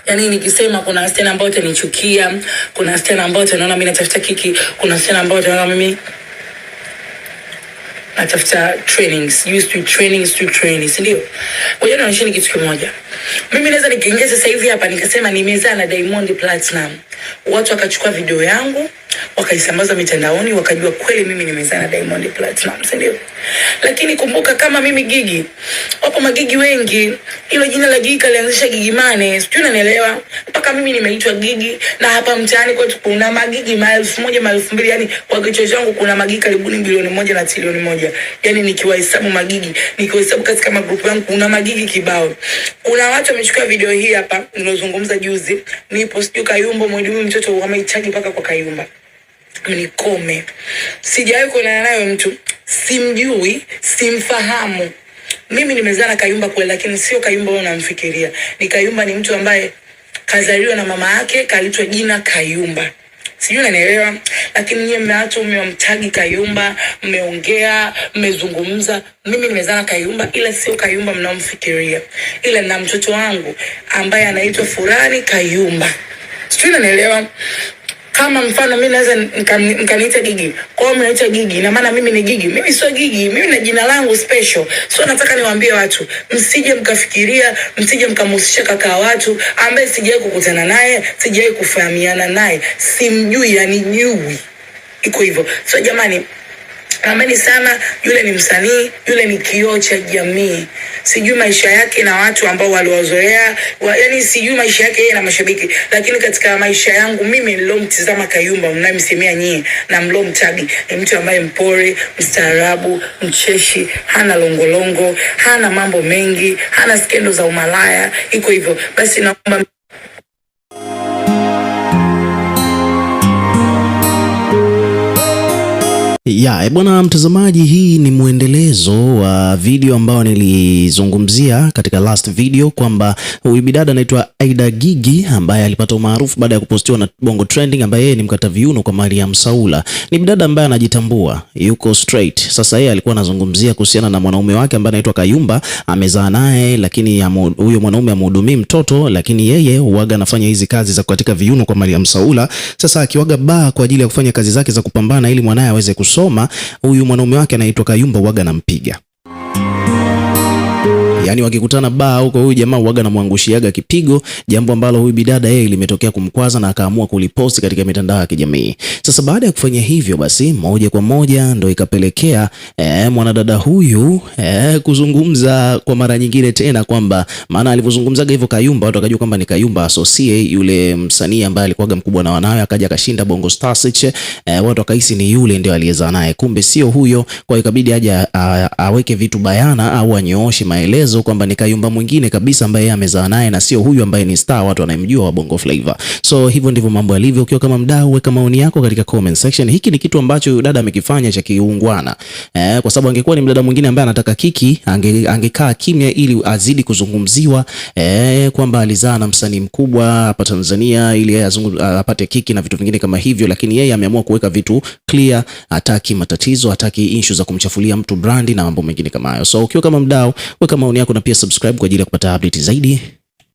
Yani nikisema kuna wasichana ambao watanichukia, kuna wasichana ambao wanaona mimi natafuta kiki, kuna wasichana ambao wanaona mimi natafuta trainings, used to training, si ndio? Ngoja nionyesheni kitu kimoja. Mimi naweza nikiingia sasa hivi hapa nikasema nimezaa na Diamond Platinum. Watu wakachukua video yangu, wakaisambaza mitandaoni, wakajua kweli mimi nimezaa na Diamond Platinum, si ndio? Lakini kumbuka kama mimi Gigi, wapo magigi wengi. Hilo jina la Gigi kalianzisha Gigi Mane, sijui unanielewa? Mpaka mimi nimeitwa Gigi, na hapa mtaani kwetu kuna magigi 1000 1000, yani kwa kichwa changu kuna magigi karibuni bilioni 1 na trilioni 1. Yani nikiwahesabu magigi, nikiwahesabu katika magrupu yangu kuna magigi kibao. Kuna watu wamechukua video hii hapa ninazungumza juzi, nipo sijui Kayumba Mwidumi mtoto wameichagi paka kwa Kayumba. Mnikome. Sijawahi kuonana naye mtu, simjui, simfahamu. Mimi nimezaa na Kayumba kweli, lakini sio Kayumba wewe unamfikiria. Ni Kayumba ni mtu ambaye kazaliwa na mama yake, kaitwa jina Kayumba. Sijui unanielewa? Lakini nyie mmeacha mmemtagi Kayumba, mmeongea, mmezungumza. Mimi nimezaa na Kayumba, ila sio Kayumba mnaomfikiria. Ila na mtoto wangu ambaye anaitwa Furani Kayumba. Sijui unanielewa? Kama mfano mimi naweza nikaniita Gigi. Kwa hiyo mnaita Gigi, na maana mimi ni Gigi. Mimi sio Gigi, mimi na jina langu special. So nataka niwaambie watu, msije mkafikiria, msije mkamhusisha kaka watu ambaye sijawahi kukutana naye, sijawahi kufahamiana naye, simjui, yani jui. Iko hivyo. So jamani, ameni sana, yule ni msanii, yule ni kioo cha jamii. Sijui maisha yake na watu ambao waliwazoea, yani sijui maisha yake yeye na mashabiki, lakini katika maisha yangu mimi nilomtizama Kayumba mnamsemea nyie na mlomtagi ni mtu ambaye mpore, mstaarabu, mcheshi, hana longolongo, hana mambo mengi, hana skendo za umalaya. Iko hivyo. Basi naomba ya bwana mtazamaji, hii ni muendelezo wa video ambao nilizungumzia katika last video kwamba huyu bidada anaitwa Aida Gigi ambaye alipata umaarufu baada ya kupostiwa na Bongo Trending, ambaye yeye ni mkata viuno kwa Mariam Saula. Ni bidada ambaye anajitambua, yuko straight. Sasa yeye alikuwa anazungumzia kuhusiana na mwanaume wake ambaye anaitwa Kayumba, amezaa naye, lakini huyo mwanaume amhudumii mtoto, lakini yeye huaga anafanya hizi kazi za kukatika viuno kwa Mariam Saula. Sasa akiwaga baa kwa ajili ya kufanya kazi zake za kupambana ili mwanae aweze kusoma, huyu mwanaume wake anaitwa Kayumba huaga anampiga. Yani wakikutana baa huko, huyu jamaa huaga anamwangushiaga kipigo, jambo ambalo huyu bidada yeye limetokea kumkwaza na akaamua kuliposti katika mitandao ya kijamii. Sasa baada ya kufanya hivyo, basi moja kwa moja ndo ikapelekea mwanadada huyu kuzungumza kwa mara nyingine tena, kwamba maana alivyozungumzaga hivyo Kayumba watu wakajua kwamba ni Kayumba Associate, yule msanii ambaye alikuwaga mkubwa na wanawe, akaja akashinda Bongo Star Search, watu wakahisi ni yule ndio aliyezaa naye, kumbe sio huyo. Kwa hiyo ikabidi aje aweke vitu bayana au anyooshe maelezo kwamba ni Kayumba mwingine kabisa ambaye yeye amezaa naye na sio huyu ambaye ni star watu wanamjua wa Bongo Flava. So hivyo ndivyo mambo yalivyo. Ukiwa kama mdau, weka maoni yako katika comment section. Hiki ni kitu ambacho huyu dada amekifanya cha kiungwana, kwa sababu angekuwa ni mdada mwingine ambaye anataka kiki, angekaa kimya ili azidi kuzungumziwa kwamba alizaa na msanii mkubwa hapa Tanzania ili apate kiki na vitu vingine kama hivyo, lakini yeye ameamua kuweka vitu clear, hataki matatizo, hataki issue za kumchafulia mtu brandi na mambo mengine kama hayo. So ukiwa kama mdau, weka maoni yako na pia subscribe kwa ajili ya kupata update zaidi.